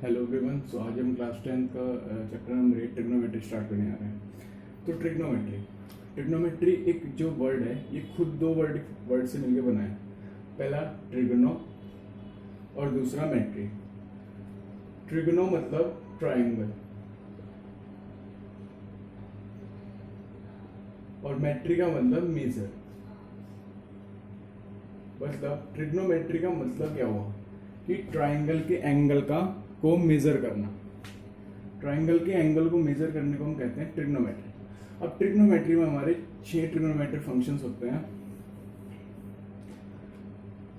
Hello everyone. सो आज हम class 10 का चैप्टर नंबर 8 ट्रिग्नोमेट्री स्टार्ट करने आ रहे हैं। तो ट्रिग्नोमेट्री एक जो वर्ड है ये खुद दो वर्ड से मिलकर बना है। पहला ट्रिग्नो और दूसरा मेट्री। ट्रिग्नो मतलब ट्रायंगल और मेट्री का मतलब मेजर। मतलब ट्रिग्नोमेट्री का मतलब क्या हुआ कि ट्रायंगल के एंगल को मेजर करना। ट्रायंगल के एंगल को मेजर करने को हम कहते हैं ट्रिग्नोमेट्री। अब ट्रिग्नोमेट्री में हमारे 6 ट्रिग्नोमेट्री फंक्शंस होते हैं।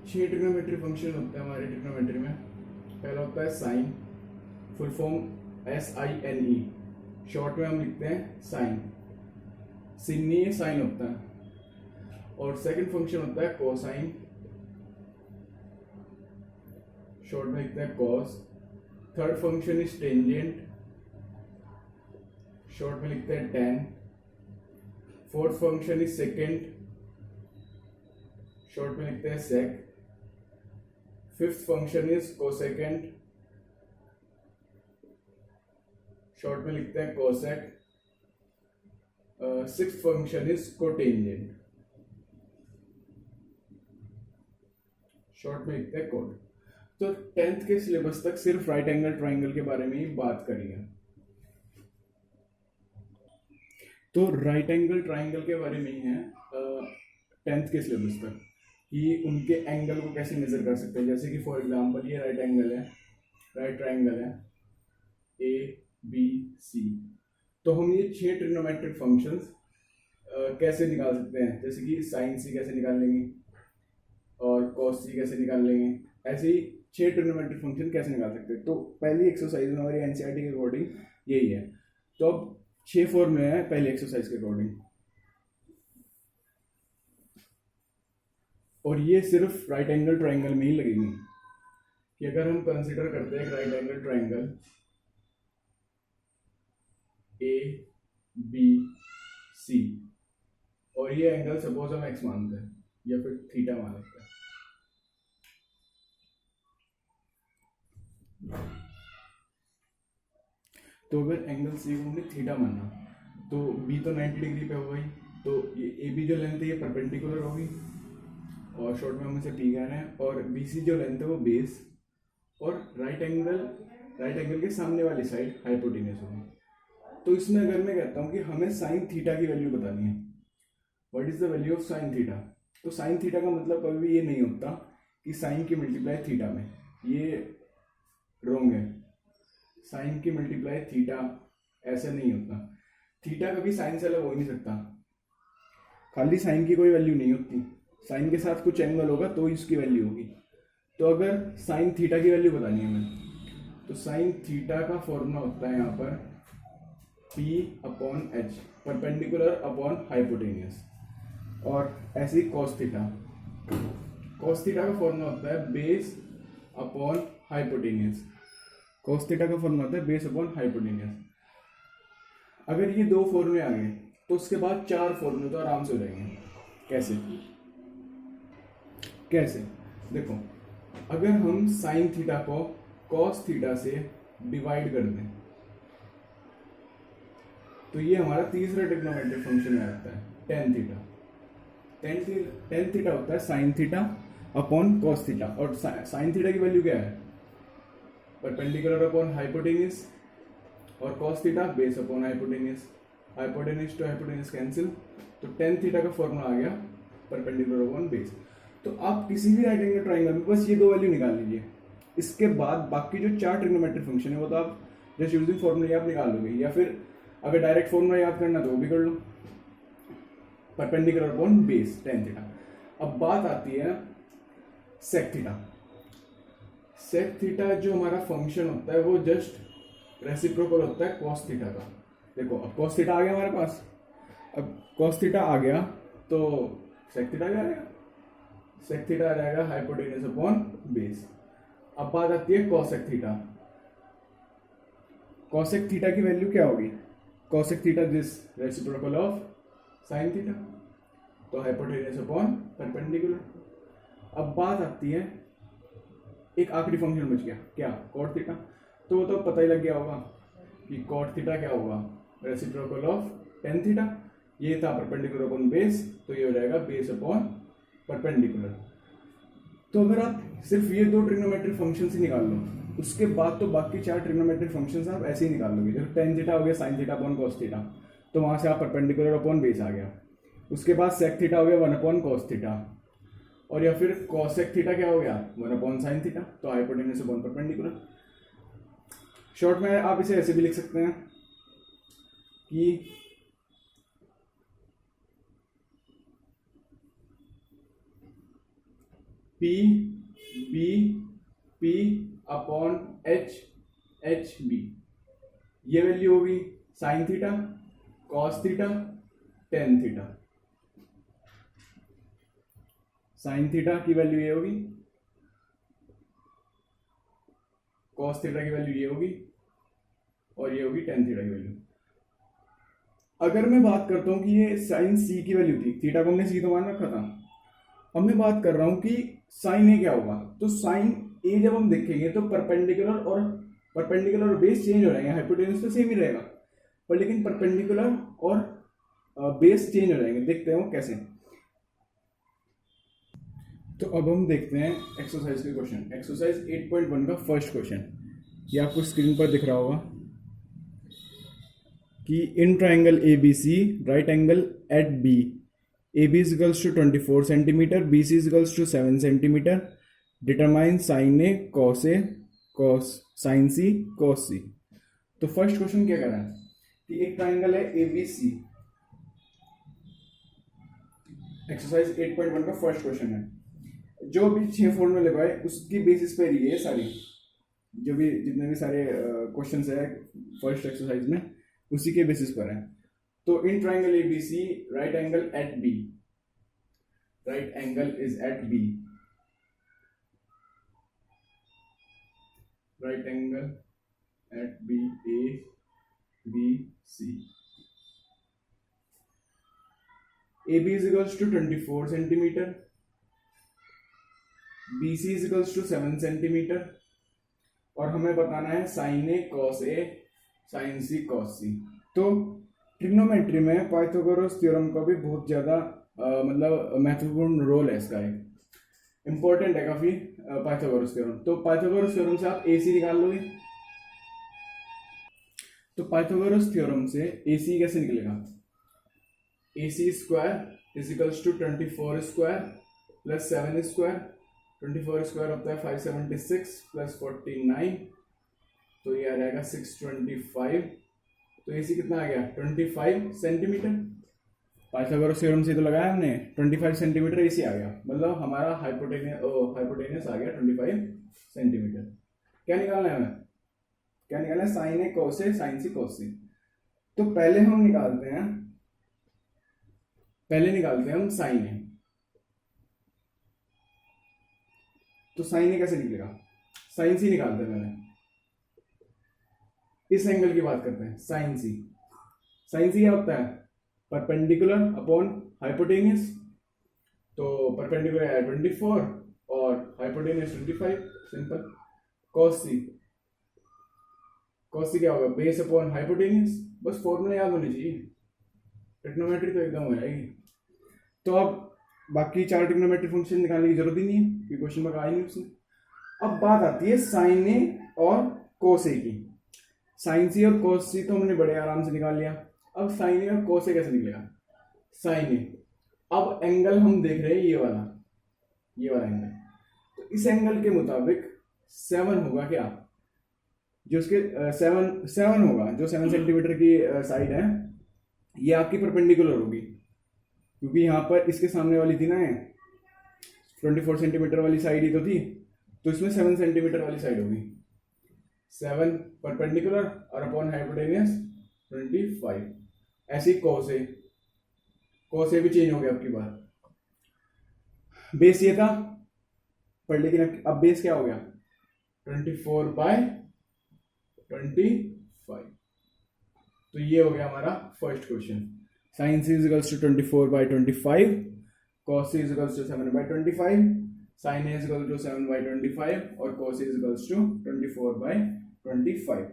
6 ट्रिग्नोमेट्री फंक्शन होते हैं हमारे ट्रिग्नोमेट्री में। पहला होता है sine, full form SINE, short में हम लिखते हैं साइन। सिन्नी साइन होता है। और सेकंड फंक्शन होता है कोसाइन, शॉर्ट में लिखते हैं cos. Third function is tangent, short में लिखते हैं tan. Fourth function is secant, short में लिखते हैं sec. Fifth function is cosecant, short में लिखते हैं cosec. Sixth function is cotangent, short में लिखते हैं कोट। तो 10th के सिलेबस तक सिर्फ राइट एंगल ट्राइंगल के बारे में ही बात करेंगे। तो राइट एंगल ट्राइंगल के बारे में ही है 10th के सिलेबस तक कि उनके एंगल को कैसे मेजर कर सकते हैं। जैसे कि फॉर एग्जांपल ये राइट एंगल है, राइट ट्राइंगल है ABC। तो हम ये 6 ट्रिग्नोमेट्रिक फंक्शंस कैसे निकाल सकते हैं। जैसे कि साइन सी कैसे निकाल लेंगे और कॉस सी कैसे निकाल लेंगे, ऐसे ही 6 ट्रिग्नोमेट्रिक फंक्शन कैसे निकाल सकते हैं। तो पहली एक्सरसाइज में हमारी एनसीईआरटी के अकॉर्डिंग यही है। तो अब 6 फॉर्मूले हैं पहली एक्सरसाइज के अकॉर्डिंग, और ये सिर्फ राइट एंगल ट्राइंगल में ही लगेंगे। कि अगर हम कंसीडर करते हैं राइट एंगल ट्राइंगल ABC और ये एंगल सपोज हम x मानते हैं या फिर थीटा मान लेते हैं। तो अगर एंगल सी को हमने थीटा माना तो बी तो 90 डिग्री पे हो गई, तो ये ए बी जो लेंथ है ये परपेंडिकुलर होगी और शॉर्ट में हम इसे पी कह रहे हैं। और बी सी जो लेंथ है वो बेस, और राइट एंगल के सामने वाली साइड हाइपोटेन्यूस होगी। तो इसमें अगर मैं कहता हूँ कि हमें साइन थीटा की वैल्यू बतानी है, what is the value of sine theta. तो साइन थीटा का मतलब कभी भी ये नहीं होता कि साइन की मल्टीप्लाई थीटा में, ये रॉन्ग है। साइन की मल्टीप्लाई थीटा ऐसे नहीं होता। थीटा कभी साइन से अलग हो ही नहीं सकता। खाली साइन की कोई वैल्यू नहीं होती, साइन के साथ कुछ एंगल होगा तो इसकी वैल्यू होगी। तो अगर साइन थीटा की वैल्यू बतानी है हमें, तो साइन थीटा का फॉर्मूला होता है यहाँ पर P/H, परपेंडिकुलर अपॉन हाइपोटेनियस। और ऐसे ही कॉस थीटा का फॉर्मूला होता है base upon hypotenuse. Cos theta का फॉर्मूला होता है बेस अपॉन हाइपोटेनियस। अगर ये दो फॉर्मूले आ गए तो उसके बाद 4 फॉर्मूले तो आराम से हो जाएंगे। कैसे देखो, अगर हम साइन थीटा को कॉस थीटा से डिवाइड कर दें तो ये हमारा तीसरा ट्रिग्नोमेट्रिक फंक्शन में आता है टेन थीटा। टेन थीटा होता है sine theta upon cos theta. और साइन थीटा की वैल्यू क्या है, परपेंडिकुलर अपॉन हाइपोटेन्यूस, और cos theta base upon hypotenuse. Hypotenuse to hypotenuse cancel, तो टेन थीटा का फॉर्मूला आ गया परपेंडिकुलर अपॉन बेस। तो आप किसी भी राइट एंगल ट्राइंगल में बस ये दो वैल्यू निकाल लीजिए। इसके बाद बाकी जो 4 ट्रिग्नोमेट्रिक फंक्शन है वो तो आप जस्ट यूजिंग फॉर्मूला आप निकाल लोगे, या फिर अगर डायरेक्ट फॉर्मूला याद करना तो वो भी कर लो, perpendicular upon base tan theta. अब बात आती है सेक थीटा। सेक थीटा जो हमारा फंक्शन होता है वो जस्ट रेसिप्रोकल होता है कॉस थीटा का। देखो अब कॉस थीटा आ गया हमारे पास, अब कॉस थीटा आ गया तो सेक थीटा आ जाएगा। सेक थीटा आ जाएगा हाइपोटेन्यूस अपॉन बेस। अब बात आती है कॉसेक थीटा। कॉसेक थीटा की वैल्यू क्या होगी, cosec theta this reciprocal of sine theta, तो हाइपोटेन्यूस अपॉन परपेंडिकुलर। अब बात आती है एक आखिरी फंक्शन बच गया क्या, कॉट थीटा। तो वो तो पता ही लग गया होगा कि कॉट थीटा क्या होगा, रेसिप्रोकल ऑफ टेन थीटा। ये था परपेंडिकुलर अपॉन बेस, तो ये हो जाएगा बेस अपॉन परपेंडिकुलर। तो अगर आप सिर्फ ये दो ट्रिग्नोमेट्रिक फंक्शंस ही निकाल लो, उसके बाद तो बाकी चार ट्रिग्नोमेट्रिक फंक्शंस आप ऐसे ही निकाल लोगे। जैसे टेन थीटा हो गया sign theta upon cos theta, तो वहां से आप परपेंडिकुलर अपॉन बेस आ गया। उसके बाद सेक थीटा हो गया वन अपॉन कॉस थीटा, और या फिर कॉसेक थीटा क्या हो गया वन अपॉन साइन थीटा, तो हाइपोटेन्यूस अपॉन परपेंडिकुलर। शॉर्ट में आप इसे ऐसे भी लिख सकते हैं कि P B P upon H H B, ये वैल्यू होगी sine theta cos theta tan theta. Sine theta की वैल्यू ये होगी, कॉस थीटा की वैल्यू ये होगी, और ये होगी टेन थीटा की वैल्यू। अगर मैं बात करता हूं कि ये साइन सी की वैल्यू थी, थीटा को हमने सी तो मान रखा था, अब मैं बात कर रहा हूं कि साइन ए क्या होगा। तो साइन ए जब हम देखेंगे तो परपेंडिकुलर और बेस चेंज हो जाएंगे, हाइपोटेन्यूस तो सेम ही रहेगा, पर लेकिन परपेंडिकुलर और बेस चेंज हो जाएंगे। देखते हैं वो कैसे। तो अब हम देखते हैं एक्सरसाइज के क्वेश्चन। एक्सरसाइज 8.1 का फर्स्ट क्वेश्चन, ये आपको स्क्रीन पर दिख रहा होगा कि in triangle A B C right angle at B, AB is equals to 24 centimeter, BC is equals to 7 centimeter. Determine sin A, cos A, cos sin C, cos C. तो first question क्या कर रहा है कि एक triangle है ABC। Exercise 8.1 का first question है। जो भी 6 फॉर्मूले लगाए उसकी बेसिस पर ये सारी जो भी जितने भी सारे क्वेश्चंस है फर्स्ट एक्सरसाइज में उसी के बेसिस पर है। तो in triangle ABC right angle at B, right angle is at B, right angle at B, A B C। AB is equals to 24 centimeter, BC is equals to 7 centimeter, और हमें बताना है sine A cos A sine C cos C। तो trigonometry में Pythagoras theorem का भी बहुत ज्यादा मतलब महत्वपूर्ण रोल है, इसका एक इंपॉर्टेंट है काफी पाइथागोरस थ्योरम। तो पाइथागोरस थ्योरम से आप AC निकाल लोगे। तो पाइथागोरस थ्योरम से AC कैसे निकलेगा, AC square is equals to 24 square plus 7 square. 24 square होता है 576 प्लस 49, तो ये आ जाएगा 625। तो AC कितना आ गया 25 सेंटीमीटर। पाइथागोरस थ्योरम से तो लगाया हमने 25 सेंटीमीटर AC आ गया, मतलब हमारा हाइपोटेन्यूस आ गया 25 सेंटीमीटर। क्या निकालना है हमें, क्या निकालना है sign A cos A sign C cos सी। तो पहले निकालते हैं हम साइन ए। तो साइन ए कैसे निकलेगा, साइन सी निकालते हैं पहले। इस एंगल की बात करते हैं साइन सी। साइन सी क्या होता है परपेंडिकुलर अपॉन हाइपोटेन्यूस, तो परपेंडिकुलर है 24 और हाइपोटेन्यूस 25, सिंपल। कॉस सी क्या होगा बेस अपॉन हाइपोटेन्यूस, बस फॉर्मूला याद होने चाहिए, ट्रिग्नोमेट्री तो एकदम हो जाएगी। तो अब बाकी चार ट्रिग्नोमेट्री फंक्शन निकालने की जरूरत ही नहीं है, ये क्वेश्चन में आया नहीं उसने। अब बात आती है साइन ए और कोस ए की। साइन सी और कोस सी तो हमने बड़े आराम से निकाल लिया, अब साइन ए और कोस ए कैसे निकलेगा। साइन ए, अब एंगल हम देख रहे हैं ये वाला एंगल, तो इस एंगल के मुताबिक 7 होगा क्या, जो उसके 7 होगा, जो 7 सेंटीमीटर की साइड है ये आपकी परपेंडिकुलर होगी, क्योंकि यहाँ पर इसके सामने वाली थी ना 24 सेंटीमीटर वाली साइड ही तो थी, तो इसमें 7 सेंटीमीटर वाली साइड होगी। 7 परपेंडिकुलर और अपॉन हाइपोटेन्यूस 25। ऐसी कोस ए भी चेंज हो गया आपकी बार। बेस ये था, पर लेकिन अब बेस क्या हो गया 24/25। तो ये हो गया हमारा first question. Sine C is equals to 24/25, cos C is equals to 7/25, sine A is equal to 7/25 और cos A is equals to 24/25। 25।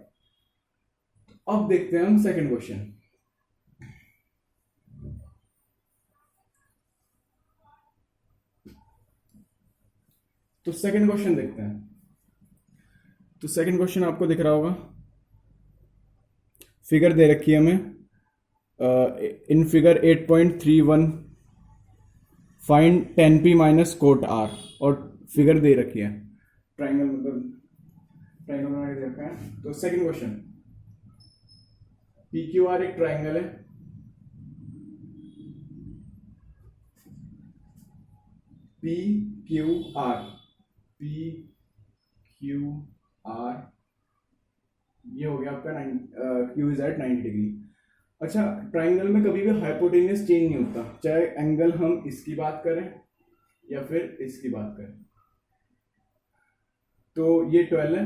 अब देखते हैं हम सेकंड क्वेश्चन। तो सेकंड क्वेश्चन देखते हैं। तो सेकंड क्वेश्चन आपको दिख रहा होगा, फिगर दे रखी है हमें in figure 8.31 find 10p minus cot r, और फिगर दे रखी है, ट्राइंगल मतलब ट्राइंगल बना के दे रखा है। तो second question, P Q R एक ट्राइंगल है, P Q R, P Q R ये हो गया आपका क्यू इज एट 90 डिग्री। अच्छा, ट्राइंगल में कभी भी हाइपोटेन्यूस चेंज नहीं होता, चाहे एंगल हम इसकी बात करें या फिर इसकी बात करें। तो ये 12 है,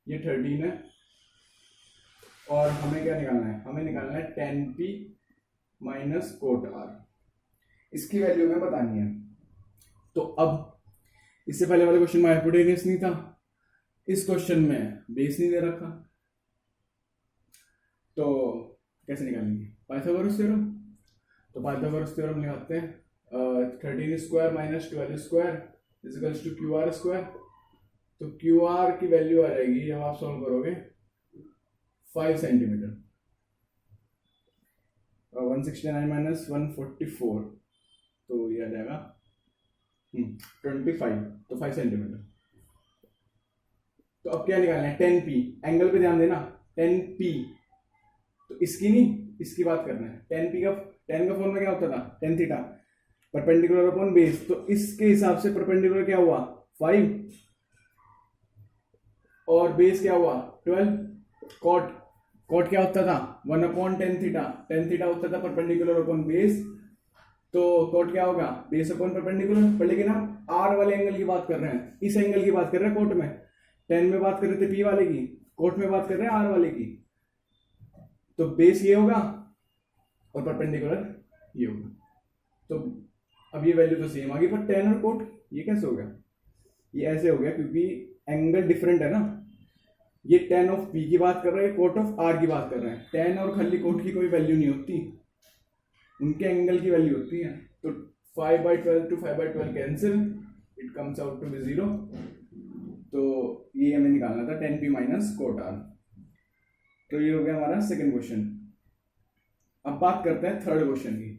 ये 13 है, और हमें क्या निकालना है? हमें निकालना है 10p माइनस कोट r, इसकी वैल्यू हमें बतानी है। तो अब इससे पहले वाले क्वेश्चन में हाइपोटेन्यूस नहीं था, इस क्वेश्चन में बेस नहीं दे रखा, तो कैसे निकालेंगे? Pythagoras theorem. तो पाइथागोरस थ्योरम लगाते हैं, 13 square minus 12 square equals to Q R square. तो क्यू आर की वैल्यू आ जाएगी जब आप सॉल्व करोगे 5 सेंटीमीटर, 169 माइनस 144, तो ये आ जाएगा 25, तो 5 सेंटीमीटर। तो अब क्या निकालना है? 10p, एंगल पे ध्यान देना, 10p, तो इसकी नहीं इसकी बात करना है। 10p का 10 का फॉर्मूला क्या होता था? tan theta perpendicular upon base. तो इसके हिसाब से परपेंडिकुलर क्या हुआ? 5, और बेस क्या हुआ? 12। कॉट क्या होता था? 1 upon tan theta, tan theta होता था परपेंडिकुलर अपॉन बेस, तो कॉट क्या होगा? Base upon perpendicular. पर लेकिन हम आर वाले एंगल की बात कर रहे हैं, इस एंगल की बात कर रहे हैं कोट में, 10 में बात कर रहे थे पी वाले की, कोट में बात कर रहे हैं आर वाले की। तो बेस ये होगा और परपेंडिकुलर ये होगा। तो अब ये वैल्यू तो सेम आ गई, पर 10 और कोट ये कैसे हो गया? ये ऐसे हो गया क्योंकि एंगल डिफरेंट है ना, ये tan ऑफ p की बात कर रहे हैं, कोट ऑफ r की बात कर रहे हैं। tan और खाली कोट की कोई वैल्यू नहीं होती, उनके एंगल की वैल्यू होती है। तो 5/12 to 5/12 cancel, it comes out to be 0। तो ये हमें निकालना था 10p माइनस कोट r। तो ये हो गया हमारा सेकंड क्वेश्चन। अब बात करते हैं थर्ड क्वेश्चन की।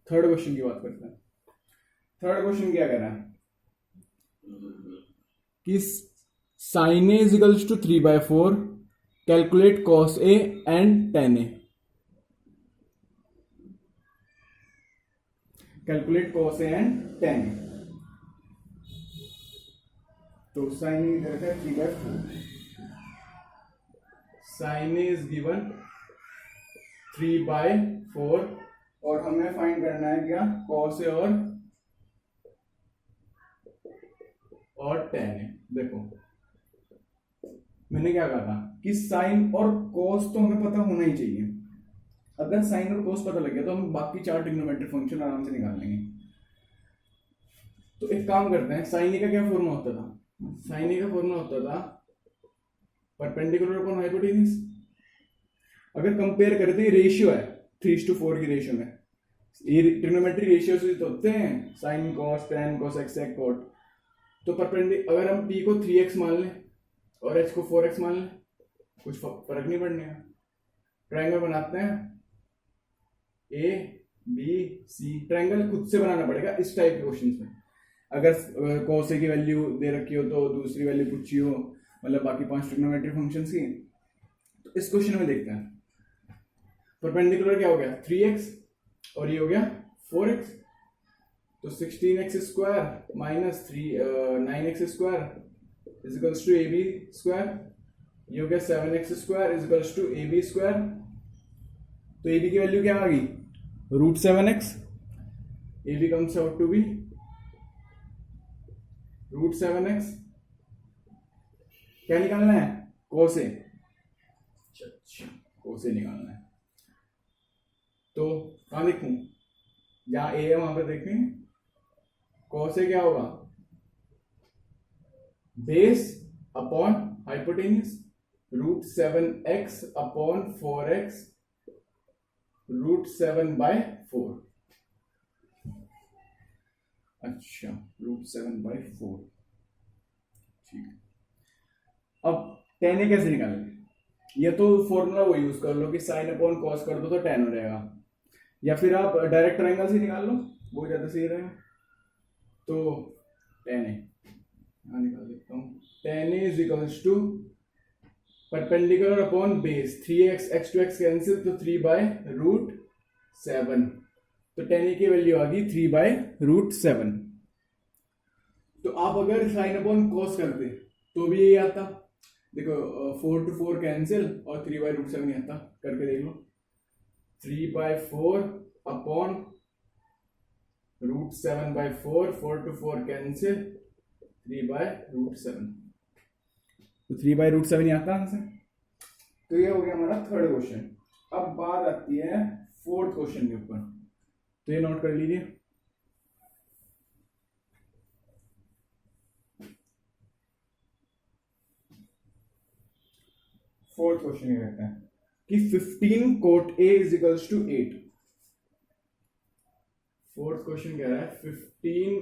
थर्ड क्वेश्चन की बात करते हैं। थर्ड क्वेश्चन क्या कह रहा है कि sin a equals to 3/4, calculate cos a and tan a। Calculate cos a and tan a। तो sin a इधर है 3/4, sin a इज गिवन 3/4, और हमें फाइंड करना है क्या? cos a और tan a। देखो मैंने क्या कहा था कि साइन और कोस तो हमें पता होना ही चाहिए। अगर साइन और कोस पता लग गया तो हम बाकी 4 ट्रिग्नोमेट्रिक फंक्शन आराम से निकाल लेंगे। तो एक काम करते हैं, साइन ए का क्या फॉर्मूला होता था? साइन ए का फॉर्मूला होता था परपेंडिकुलर अपॉन हाइपोटेन्यूस। अगर कंपेयर करें तो ये रेशियो है 3:4 की रेशियो में, ये ट्रिग्नोमेट्रिक रेशियो से तो होते हैं sine cos tan cosec sec cot. तो परपेंडिकुलर अगर हम p को 3x मान लें और h को 4x मान लें, कुछ फर्क नहीं पड़ने का। ट्रायंगल बनाते हैं ए बी सी, ट्रायंगल खुद से बनाना पड़ेगा इस टाइप के क्वेश्चंस में। अगर cos a की वैल्यू दे रखी हो तो दूसरी वैल्यू पूछी हो, मतलब बाकी 5 ट्रिग्नोमेट्रिक फंक्शंस की। तो इस क्वेश्चन में देखते हैं परपेंडिकुलर क्या हो गया 3x और ये हो गया 4x। तो 16x square minus 9x square equals to ab square, ये हो गया 7x square equals to ab square. तो ab की वैल्यू क्या आ गई? √7x। ab comes out to be √7x। क्या निकालना है? cos a, cos a निकालना है। तो कहां लिखूं? जहां ए है वहां पे देखें कॉस से क्या होगा, base upon hypotenuse √7x upon 4x √7/4। अच्छा √7/4, ठीक है। अब tan ए कैसे निकालेंगे, या तो फॉर्मूला वो यूज कर लो कि साइन अपॉन कॉस कर दो तो tan हो जाएगा, या फिर आप डायरेक्ट ट्रायंगल से निकाल लो, वो ज्यादा सही रहेगा। तो tan ए निकाल देता हूँ, tan ए is equals to perpendicular upon base 3x x to x cancel तो 3/√7, तो tan ए की वैल्यू आ गई 3/√7। तो आप अगर साइन अपॉन कॉस करते तो भी यही आता, देखो 4 to 4 कैंसिल और 3/√7 आता, करके देख लो 3/4 अपॉन √7/4, 4 to 4 कैंसिल 3/√7, तो 3/√7 ही आता आंसर। तो ये हो गया हमारा थर्ड क्वेश्चन। अब बात आती है फोर्थ क्वेश्चन के ऊपर, तो ये नोट कर लीजिए। फोर्थ क्वेश्चन ये कहता है कि 15 cot A is equals to 8। Fourth question कह रहा है 15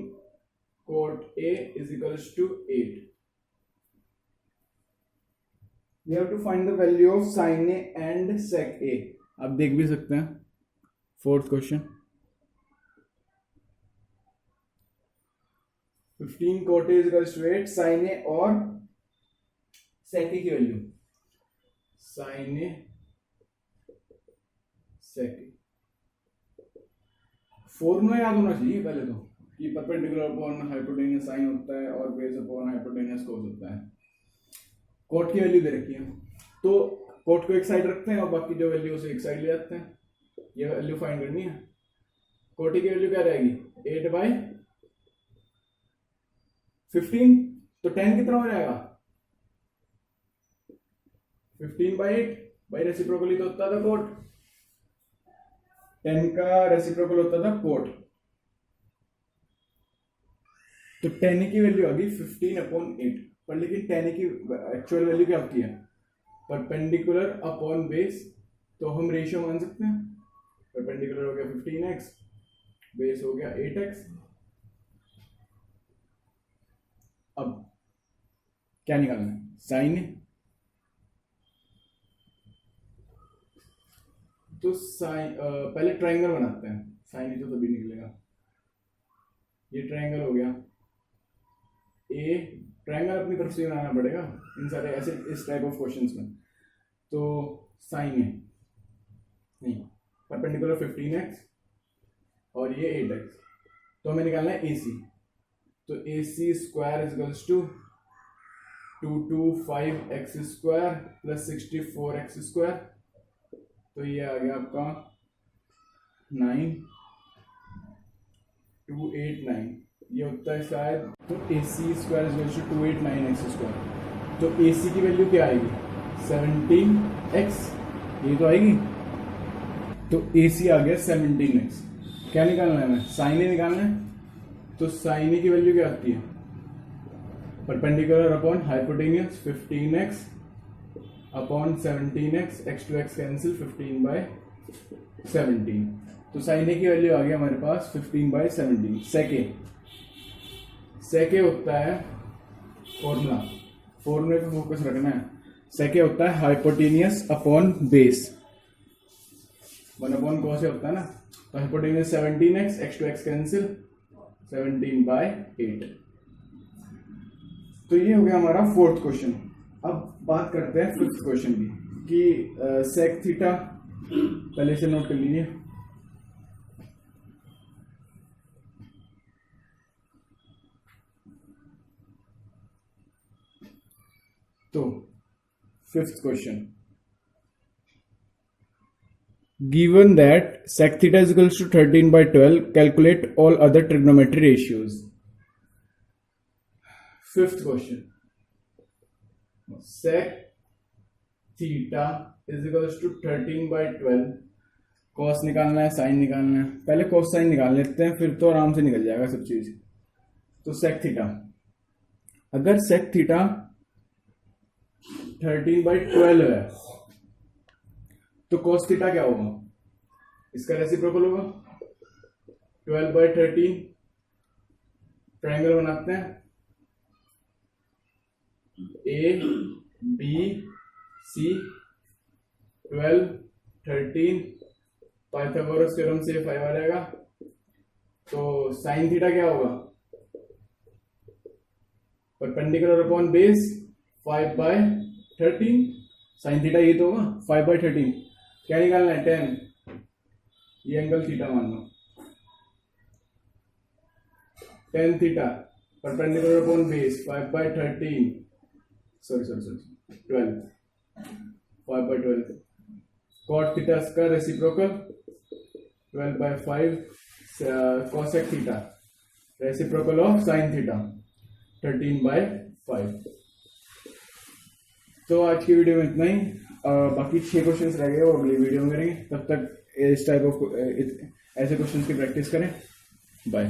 cot A is equals to 8। We have to find the value of sin A and sec A। आप देख भी सकते हैं fourth question, 15 cot A is equals to 8, sin A और sec A की value, sin A sec A, formula याद होना चाहिए पहले तो कि परपेंडिकुलर अपॉन हाइपोटेन्यूज साइन होता है और बेस अपॉन हाइपोटेन्यूज कोस होता है। कोट की वैल्यू दे रखी है तो कोट को एक साइड रखते हैं और बाकी जो वैल्यू उसे एक साइड ले जाते हैं, ये वैल्यू फाइंड करनी है। कोट की वैल्यू क्या रहेगी 8/15, तो 10 कितना हो जाएगा 15/8, बाई रेसिप्रोकली तो होता था कोट, 10 का रेसिप्रोकल होता था कोट, तो 10 की वैल्यू आ गई 15/8। पर लेकिन tan की एक्चुअल वैल्यू क्या होती है परपेंडिकुलर अपॉन बेस, तो हम रेशियो मान सकते हैं, परपेंडिकुलर हो गया 15x, बेस हो गया 8x। अब क्या निकालना है साइन, तो साइन पहले ट्रायंगल बनाते हैं, साइन तो तभी निकलेगा। ये ट्रायंगल हो गया ए, ट्रायंगल अपनी तरफ से बनाना पड़ेगा इन सारे ऐसे इस टाइप ऑफ क्वेश्चंस में। तो साइन ए नहीं, परपेंडिकुलर 15x और ये 8x, तो हमें निकालना है AC, तो AC square is equals to 225x² plus 64x², तो ये आ गया आपका 9289, ये होता है शायद, तो AC square is equals to 289x², तो AC की वैल्यू क्या आएगी 17x, ये तो आएगी, तो AC आ गया 17x। क्या निकालना है हमें साइन ए निकालना है, तो साइन ए की वैल्यू क्या आती है perpendicular upon hypotenuse 15x upon 17x, x to x cancel 15/17, तो साइन ए की वैल्यू आ गई हमारे पास 15/17। सेके होता है फॉर्मूले पे फोकस रखना है, सेके होता है हाइपोटेनियस अपॉन बेस, 1/cos होता है ना, तो hypotenuse 17x, x to x cancel 17/8। तो ये हो गया हमारा फोर्थ क्वेश्चन। अब बात करते हैं फिफ्थ क्वेश्चन की कि सेक थीटा पहले से नोट कर लीजिए। तो fifth question, given that sec theta is equals to 13/12, calculate all other trigonometry ratios। Fifth question, sec theta is equals to 13/12, cos निकालना है, साइन निकालना है। पहले कॉस साइन निकाल लेते हैं, फिर तो आराम से निकल जाएगा सब चीज। तो सेक थीटा, अगर सेक थीटा 13/12 है तो कॉस थीटा क्या होगा, इसका रेसिप्रोकल होगा। 12/13 ट्रायंगल बनाते हैं, A B C, 12 13, Pythagoras theorem से 5 आ जाएगा। तो साइन थीटा क्या होगा, perpendicular upon base 5/13। Sine theta ये तो होगा 5/13। क्या निकालना है, 10। ये एंगल थीटा मान लो, tan theta perpendicular upon base 5/13, sorry 12, 5/12। Cot theta का reciprocal 12/5, cosec theta reciprocal of sine theta 13/5। तो आज की वीडियो में इतना ही। बाकी 6 क्वेश्चंस रह गए, वो अगली वीडियो में करेंगे। तब तक इस टाइप ऑफ ऐसे क्वेश्चंस की प्रैक्टिस करें। बाय।